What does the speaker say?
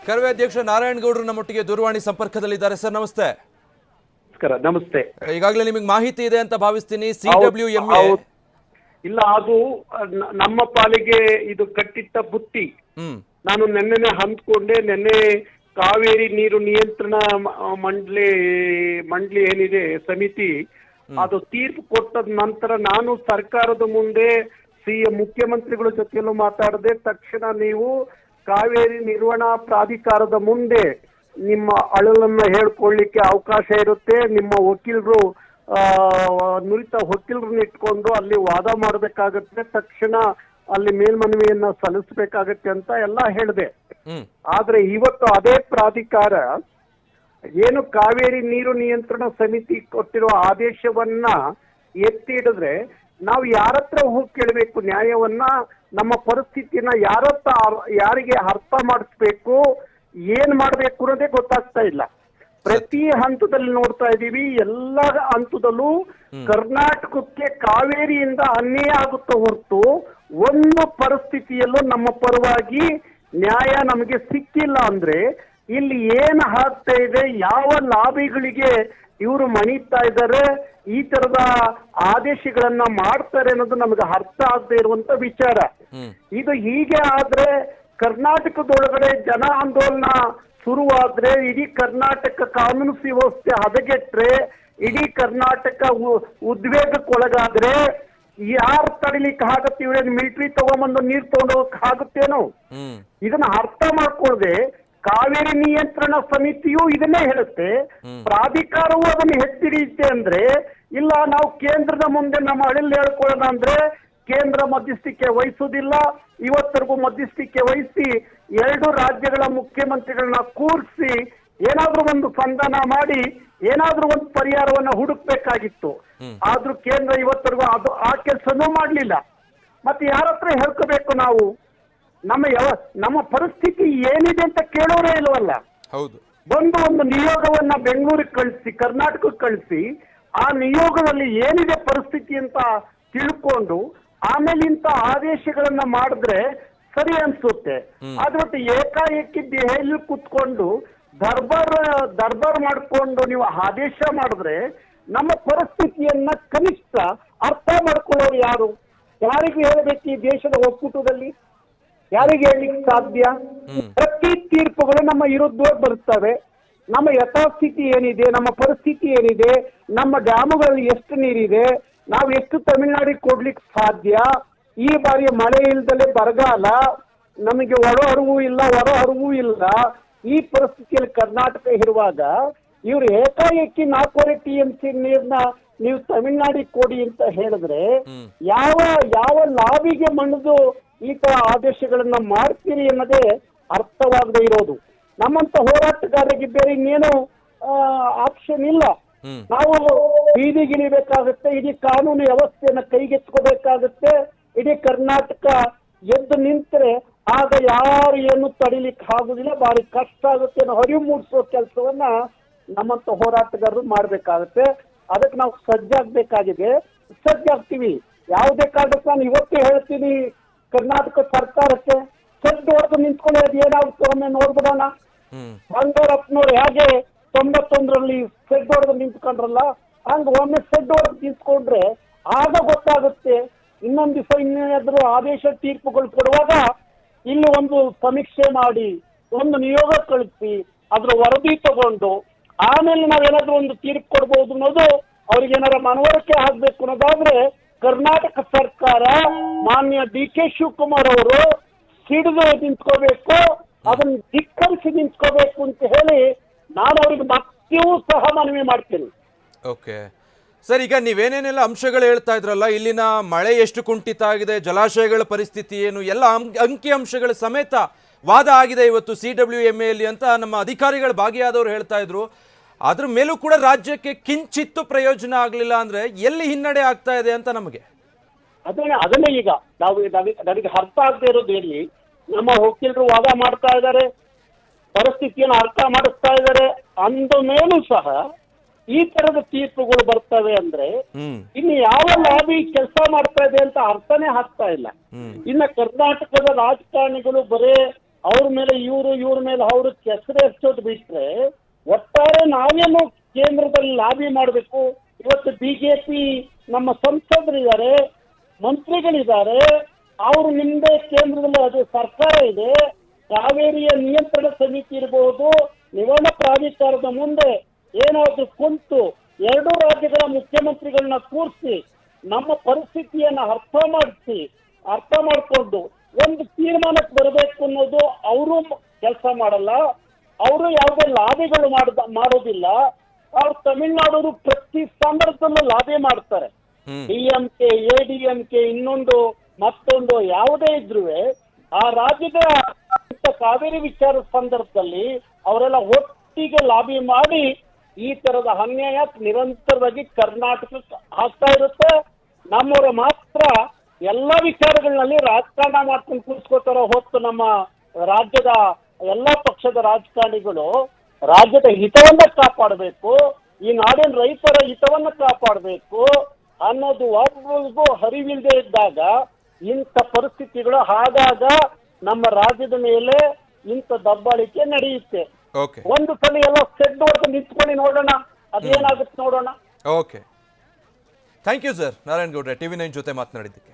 ಕರವೇ ಅಧ್ಯಕ್ಷ ನಾರಾಯಣಗೌಡರು ನಮ್ಮೊಟ್ಟಿಗೆ ದೂರವಾಣಿ ಸಂಪರ್ಕದಲ್ಲಿದ್ದಾರೆ. ಸರ್ ನಮಸ್ತೆ. ನಮಸ್ತೆ. ಈಗಾಗಲೇ ನಿಮಗೆ ಮಾಹಿತಿ ಇದೆ ಅಂತ ಭಾವಿಸ್ತೀನಿ. CWMA ಇಲ್ಲ, ಅದು ನಮ್ಮ ಪಾಲಿಗೆ ಇದು ಕಟ್ಟಿಟ್ಟ ಬುತ್ತಿ. ನಾನು ನೆನ್ನೆ ಹಂಚ್ಕೊಂಡೆ. ನೆನ್ನೆ ಕಾವೇರಿ ನೀರು ನಿಯಂತ್ರಣ ಮಂಡಳಿ ಏನಿದೆ ಸಮಿತಿ, ಅದು ತೀರ್ಪು ಕೊಟ್ಟದ ನಂತರ ನಾನು ಸರ್ಕಾರದ ಮುಂದೆ ಮುಖ್ಯಮಂತ್ರಿಗಳ ಜೊತೆಯಲ್ಲೂ ಮಾತಾಡದೆ. ತಕ್ಷಣ ನೀವು ಕಾವೇರಿ ನಿರ್ವಹಣಾ ಪ್ರಾಧಿಕಾರದ ಮುಂದೆ ನಿಮ್ಮ ಅಳಲನ್ನ ಹೇಳ್ಕೊಳ್ಳಿಕ್ಕೆ ಅವಕಾಶ ಇರುತ್ತೆ. ನಿಮ್ಮ ವಕೀಲರು ನುರಿತ ವಕೀಲರನ್ನ ಇಟ್ಕೊಂಡು ಅಲ್ಲಿ ವಾದ ಮಾಡಬೇಕಾಗತ್ತೆ, ತಕ್ಷಣ ಅಲ್ಲಿ ಮೇಲ್ಮನವಿಯನ್ನ ಸಲ್ಲಿಸಬೇಕಾಗತ್ತೆ ಅಂತ ಎಲ್ಲ ಹೇಳಿದೆ. ಆದ್ರೆ ಇವತ್ತು ಅದೇ ಪ್ರಾಧಿಕಾರ ಏನು ಕಾವೇರಿ ನೀರು ನಿಯಂತ್ರಣ ಸಮಿತಿ ಕೊಟ್ಟಿರುವ ಆದೇಶವನ್ನ ಎತ್ತಿ ಹಿಡಿದ್ರೆ ನಾವು ಯಾರತ್ರ ಹೋಗಿ ಕೇಳಬೇಕು ನ್ಯಾಯವನ್ನ? ನಮ್ಮ ಪರಿಸ್ಥಿತಿನ ಯಾರಿಗೆ ಅರ್ಥ ಮಾಡಿಸ್ಬೇಕು, ಏನ್ ಮಾಡ್ಬೇಕು ಅನ್ನೋದೇ ಗೊತ್ತಾಗ್ತಾ ಇಲ್ಲ. ಪ್ರತಿ ಹಂತದಲ್ಲಿ ನೋಡ್ತಾ ಇದ್ದೀವಿ, ಎಲ್ಲ ಹಂತದಲ್ಲೂ ಕರ್ನಾಟಕಕ್ಕೆ ಕಾವೇರಿಯಿಂದ ಅನ್ಯಾಯ ಆಗುತ್ತಾ ಹೊರತು ಒಂದು ಪರಿಸ್ಥಿತಿಯಲ್ಲೂ ನಮ್ಮ ಪರವಾಗಿ ನ್ಯಾಯ ನಮಗೆ ಸಿಕ್ಕಿಲ್ಲ. ಅಂದ್ರೆ ಇಲ್ಲಿ ಏನ್ ಆಗ್ತಾ ಇದೆ, ಯಾವ ಲಾಬಿಗಳಿಗೆ ಇವರು ಮಣಿತಾ ಇದ್ದಾರೆ, ಈ ತರದ ಆದೇಶಗಳನ್ನ ಮಾಡ್ತಾರೆ ಅನ್ನೋದು ನಮಗೆ ಅರ್ಥ ಆಗದೆ ಇರುವಂತ ವಿಚಾರ. ಇದು ಹೀಗೆ ಆದ್ರೆ ಕರ್ನಾಟಕದೊಳಗಡೆ ಜನ ಆಂದೋಲನ ಶುರುವಾದ್ರೆ, ಇಡೀ ಕರ್ನಾಟಕ ಕಾನೂನು ಸುವ್ಯವಸ್ಥೆ ಹದಗೆಟ್ರೆ, ಇಡೀ ಕರ್ನಾಟಕ ಉದ್ವೇಗಕ್ಕೊಳಗಾದ್ರೆ ಯಾರು ತಡಿಲಿಕ್ಕೆ ಆಗತ್ತೆ? ಇವ್ರೇನು ಮಿಲಿಟರಿ ತಗೊಂಬಂದು ನೀರು ತಗೊಂಡೋಗಕ್ ಆಗುತ್ತೇನೋ? ಇದನ್ನ ಅರ್ಥ ಮಾಡ್ಕೊಳ್ಳದೆ ಕಾವೇರಿ ನಿಯಂತ್ರಣ ಸಮಿತಿಯು ಇದನ್ನೇ ಹೇಳುತ್ತೆ, ಪ್ರಾಧಿಕಾರವು ಅದನ್ನು ಎತ್ತಿಡಿಯುತ್ತೆ. ಅಂದ್ರೆ ಇಲ್ಲ, ನಾವು ಕೇಂದ್ರದ ಮುಂದೆ ನಮ್ಮ ಅಳಿಲ್ ಹೇಳ್ಕೊಳ್ಳೋಣ ಅಂದ್ರೆ ಕೇಂದ್ರ ಮಧ್ಯಸ್ಥಿಕೆ ವಹಿಸುವುದಿಲ್ಲ. ಇವತ್ತರೆಗೂ ಮಧ್ಯಸ್ಥಿಕೆ ವಹಿಸಿ 2 ರಾಜ್ಯಗಳ ಮುಖ್ಯಮಂತ್ರಿಗಳನ್ನ ಕೂರಿಸಿ ಏನಾದ್ರೂ ಒಂದು ಸಂಧಾನ ಮಾಡಿ ಏನಾದ್ರೂ ಒಂದು ಪರಿಹಾರವನ್ನ ಹುಡುಕ್ಬೇಕಾಗಿತ್ತು. ಆದ್ರೂ ಕೇಂದ್ರ ಇವತ್ತರೆಗೂ ಆ ಕೆಲಸನೂ ಮಾಡ್ಲಿಲ್ಲ. ಮತ್ತೆ ಯಾರ ಹತ್ರ ಹೇಳ್ಕೋಬೇಕು ನಾವು? ನಮ್ಮ ಪರಿಸ್ಥಿತಿ ಏನಿದೆ ಅಂತ ಕೇಳೋರೇ ಇಲ್ವಲ್ಲ. ಹೌದು. ಒಂದು ನಿಯೋಗವನ್ನ ಬೆಂಗಳೂರಿಗೆ ಕಳಿಸಿ, ಕರ್ನಾಟಕಕ್ಕೆ ಕಳಿಸಿ, ಆ ನಿಯೋಗದಲ್ಲಿ ಏನಿದೆ ಪರಿಸ್ಥಿತಿ ಅಂತ ತಿಳ್ಕೊಂಡು ಆಮೇಲೆ ಇಂಥ ಆದೇಶಗಳನ್ನ ಮಾಡಿದ್ರೆ ಸರಿ ಅನ್ಸುತ್ತೆ. ಆದ್ರೆ ಏಕಾಏಕಿ ದೆಹಲಿ ಕುತ್ಕೊಂಡು ದರ್ಬಾರ್ ಮಾಡ್ಕೊಂಡು ನೀವು ಆದೇಶ ಮಾಡಿದ್ರೆ ನಮ್ಮ ಪರಿಸ್ಥಿತಿಯನ್ನ ಕನಿಷ್ಠ ಅರ್ಥ ಮಾಡ್ಕೊಳ್ಳೋರು ಯಾರು? ಯಾರಿಗೆ ಹೇಳಬೇಕು? ಈ ದೇಶದ ಒಕ್ಕೂಟದಲ್ಲಿ ಯಾರಿಗೆ ಹೇಳಲಿಕ್ಕೆ ಸಾಧ್ಯ? ಪ್ರತಿ ತೀರ್ಪುಗಳು ನಮ್ಮ ವಿರುದ್ಧವಾಗಿ ಬರುತ್ತವೆ. ನಮ್ಮ ಯಥಾಸ್ಥಿತಿ ಏನಿದೆ, ನಮ್ಮ ಪರಿಸ್ಥಿತಿ ಏನಿದೆ, ನಮ್ಮ ಡ್ಯಾಮುಗಳಲ್ಲಿ ಎಷ್ಟು ನೀರಿದೆ, ನಾವು ಎಷ್ಟು ತಮಿಳುನಾಡಿಗೆ ಕೊಡ್ಲಿಕ್ಕೆ ಸಾಧ್ಯ, ಈ ಬಾರಿ ಮಳೆ ಇಲ್ದಲೆ ಬರಗಾಲ, ನಮಗೆ ಒಳ ಹರಿವು ಇಲ್ಲ, ಹೊರ ಹರಿವು ಇಲ್ಲ, ಈ ಪರಿಸ್ಥಿತಿಯಲ್ಲಿ ಕರ್ನಾಟಕ ಇರುವಾಗ ಇವ್ರು ಏಕಾಏಕಿ 4.5 TMC ನೀರ್ನ ನೀವು ತಮಿಳುನಾಡಿಗೆ ಕೊಡಿ ಅಂತ ಹೇಳಿದ್ರೆ ಯಾವ ಲಾಬಿಗೆ ಮಣಿದು ಈ ತರ ಆದೇಶಗಳನ್ನ ಮಾಡ್ತೀರಿ ಅನ್ನೋದೇ ಅರ್ಥವಾಗದೆ ಇರೋದು. ನಮ್ಮಂತ ಹೋರಾಟಗಾರರಿಗೆ ಬೇರೆ ಇನ್ನೇನು ಆಪ್ಷನ್ ಇಲ್ಲ. ನಾವು ಬೀದಿಗಿಳಿಬೇಕಾಗುತ್ತೆ, ಇಡೀ ಕಾನೂನು ವ್ಯವಸ್ಥೆಯನ್ನ ಕೈಗೆತ್ಕೋಬೇಕಾಗುತ್ತೆ. ಇಡೀ ಕರ್ನಾಟಕ ಎದ್ದು ನಿಂತರೆ ಆಗ ಯಾರು ಏನು ತಡಿಲಿಕ್ಕೆ ಆಗುದಿಲ್ಲ, ಭಾರಿ ಕಷ್ಟ ಆಗುತ್ತೆ ಅನ್ನೋ ಅರಿವು ಮೂಡಿಸೋ ಕೆಲಸವನ್ನ ನಮ್ಮಂತ ಹೋರಾಟಗಾರರು ಮಾಡ್ಬೇಕಾಗುತ್ತೆ. ಅದಕ್ಕೆ ನಾವು ಸಜ್ಜಾಗಬೇಕಾಗಿದೆ, ಸಜ್ಜಾಗ್ತೀವಿ. ಯಾವುದೇ ಕಾರಣಕ್ಕೆ ನಾನು ಇವತ್ತೇ ಹೇಳ್ತೀನಿ, ಕರ್ನಾಟಕ ಸರ್ಕಾರಕ್ಕೆ ಸಜ್ಜು ಹೊಡೆದು ನಿಂತ್ಕೊಂಡು ಅದು ಏನಾಗುತ್ತೆ ಒಮ್ಮೆ ನೋಡ್ಬಿಡೋಣ. ಬಂಗಾರಪ್ಪನವ್ರು ಹೇಗೆ 91ರಲ್ಲಿ ಸೆಡ್ ಹೊಡೆದು ನಿಂತ್ಕೊಂಡ್ರಲ್ಲ, ಹಂಗ ಒಮ್ಮೆ ಸೆಡ್ ಹೊಡೆದು ನಿಂತ್ಕೊಂಡ್ರೆ ಆಗ ಗೊತ್ತಾಗುತ್ತೆ. ಇನ್ನೊಂದು ದಿವಸ ಇನ್ನೇನಾದ್ರೂ ಆದೇಶ ತೀರ್ಪುಗಳು ಕೊಡುವಾಗ ಇಲ್ಲಿ ಒಂದು ಸಮೀಕ್ಷೆ ಮಾಡಿ ಒಂದು ನಿಯೋಗ ಕಳಿಸಿ ಅದ್ರ ವರದಿ ತಗೊಂಡು ಆಮೇಲೆ ನಾವೇನಾದ್ರೂ ಒಂದು ತೀರ್ಪು ಕೊಡ್ಬೋದು ಅನ್ನೋದು ಅವ್ರಿಗೇನಾರ ಮನವರಿಕೆ ಆಗ್ಬೇಕು ಅನ್ನೋದಾದ್ರೆ ಕರ್ನಾಟಕ ಸರ್ಕಾರ ಮಾನ್ಯ DK ಶಿವಕುಮಾರ್ ಅವರು ಸಿಡಿದು ನಿಂತ್ಕೋಬೇಕು, ಅದನ್ನ ಧಿಕ್ಕರಿಸಿ ನಿಂತ್ಕೋಬೇಕು ಅಂತ ಹೇಳಿ ನಾನು ಅವ್ರಿಗೆ ಮತ್ತೆಯೂ ಸಹ ಮನವಿ ಮಾಡ್ತೀನಿ. ಓಕೆ ಸರ್, ಈಗ ನೀವೇನೇನೆಲ್ಲ ಅಂಶಗಳು ಹೇಳ್ತಾ ಇದ್ರಲ್ಲ, ಇಲ್ಲಿನ ಮಳೆ ಎಷ್ಟು ಕುಂಠಿತ ಆಗಿದೆ, ಜಲಾಶಯಗಳ ಪರಿಸ್ಥಿತಿ ಏನು, ಎಲ್ಲ ಅಂಕಿ ಅಂಶಗಳ ಸಮೇತ ವಾದ ಆಗಿದೆ ಇವತ್ತು CWMAಯಲ್ಲಿ ಅಂತ ನಮ್ಮ ಅಧಿಕಾರಿಗಳು ಭಾಗಿಯಾದವರು ಹೇಳ್ತಾ ಇದ್ರು. ಅದ್ರ ಮೇಲೂ ಕೂಡ ರಾಜ್ಯಕ್ಕೆ ಕಿಂಚಿತ್ತು ಪ್ರಯೋಜನ ಆಗಲಿಲ್ಲ ಅಂದ್ರೆ ಎಲ್ಲಿ ಹಿನ್ನಡೆ ಆಗ್ತಾ ಇದೆ ಅಂತ ನಮಗೆ ಅದನ್ನೇ ಈಗ ನನಗೆ ಅರ್ಥ ಆಗದೆ ಇರೋದು. ಎಲ್ಲಿ ನಮ್ಮ ವಕೀಲರು ವಾದ ಮಾಡ್ತಾ ಇದ್ದಾರೆ, ಪರಿಸ್ಥಿತಿಯನ್ನು ಅರ್ಥ ಮಾಡಿಸ್ತಾ ಇದ್ದಾರೆ, ಅಂದ ಮೇಲೂ ಸಹ ಈ ತರದ ತೀರ್ಪುಗಳು ಬರ್ತವೆ ಅಂದ್ರೆ ಇನ್ನು ಯಾವ ಲಾಬಿ ಕೆಲಸ ಮಾಡ್ತಾ ಇದೆ ಅಂತ ಅರ್ಥನೇ ಆಗ್ತಾ ಇಲ್ಲ. ಇನ್ನ ಕರ್ನಾಟಕದ ರಾಜಕಾರಣಿಗಳು ಬರೇ ಅವ್ರ ಮೇಲೆ ಇವ್ರ ಮೇಲೆ ಅವರು ಕೆಸರು ಎರ್ಚೋದು ಬಿಟ್ರೆ ಒಟ್ಟಾರೆ ನಾವೇನು ಕೇಂದ್ರದಲ್ಲಿ ಲಾಬಿ ಮಾಡಬೇಕು. ಇವತ್ತು ಬಿಜೆಪಿ ನಮ್ಮ ಸಂಸದರಿದ್ದಾರೆ, ಮಂತ್ರಿಗಳಿದ್ದಾರೆ, ಅವರು ನಿಮ್ದೇ ಕೇಂದ್ರದಲ್ಲಿ ಅದು ಸರ್ಕಾರ ಇದೆ, ಕಾವೇರಿಯ ನಿಯಂತ್ರಣ ಸಮಿತಿ ಇರಬಹುದು, ನಿವರ್ಣ ಪ್ರಾಧಿಕಾರದ ಮುಂದೆ ಏನಾದ್ರು ಕುಂತು ಎರಡೂ ರಾಜ್ಯಗಳ ಮುಖ್ಯಮಂತ್ರಿಗಳನ್ನ ಕೂರಿಸಿ ನಮ್ಮ ಪರಿಸ್ಥಿತಿಯನ್ನ ಅರ್ಥ ಮಾಡಿಕೊಂಡು ಒಂದು ತೀರ್ಮಾನಕ್ಕೆ ಬರಬೇಕು ಅನ್ನೋದು ಅವರು ಕೆಲಸ ಮಾಡಲ್ಲ. ಅವರು ಯಾವುದೇ ಲಾಬಿಗಳು ಮಾಡೋದಿಲ್ಲ. ಅವ್ರು ತಮಿಳ್ನಾಡವರು ಪ್ರತಿ ಸಂದರ್ಭದಲ್ಲೂ ಲಾಬಿ ಮಾಡ್ತಾರೆ. DMK, ADMK ಇನ್ನೊಂದು ಮತ್ತೊಂದು ಯಾವುದೇ ಇದ್ರೂ ಆ ರಾಜ್ಯದ ಕಾವೇರಿ ವಿಚಾರದ ಸಂದರ್ಭದಲ್ಲಿ ಅವರೆಲ್ಲ ಒಟ್ಟಿಗೆ ಲಾಬಿ ಮಾಡಿ ಈ ತರದ ಅನ್ಯಾಯ ನಿರಂತರವಾಗಿ ಕರ್ನಾಟಕಕ್ಕೆ ಆಗ್ತಾ ಇರುತ್ತೆ. ನಮ್ಮವರು ಮಾತ್ರ ಎಲ್ಲ ವಿಚಾರಗಳಲ್ಲಿ ರಾಜಕಾರಣ ಮಾಡ್ಕೊಂಡು ಕೂರಿಸ್ಕೋತಾರ ಹೊತ್ತು ನಮ್ಮ ರಾಜ್ಯದ ಎಲ್ಲ ಪಕ್ಷದ ರಾಜಕಾರಣಿಗಳು ರಾಜ್ಯದ ಹಿತವನ್ನ ಕಾಪಾಡಬೇಕು, ಈ ನಾಡಿನ ರೈತರ ಹಿತವನ್ನ ಕಾಪಾಡಬೇಕು ಅನ್ನೋದು ಒಬ್ಬರಿಗೂ ಅರಿವಿಲ್ಲದೆ ಇದ್ದಾಗ ಇಂಥ ಪರಿಸ್ಥಿತಿಗಳು ಆಗಾಗ ನಮ್ಮ ರಾಜ್ಯದ ಮೇಲೆ ಇಂಥ ದಬ್ಬಾಳಿಕೆ ನಡೆಯುತ್ತೆ. ಒಂದು ಸಲ ಎಲ್ಲ ಸೆಡ್ ಹೊಡೆದು ನಿಂತ್ಕೊಂಡು ನೋಡೋಣ ಅದೇನಾಗುತ್ತೆ ನೋಡೋಣ. Okay, thank you sir. Narayan ಗೌಡ್ರೆ, TV9 ಜೊತೆ ಮಾತನಾಡಿದ್ದಕ್ಕೆ.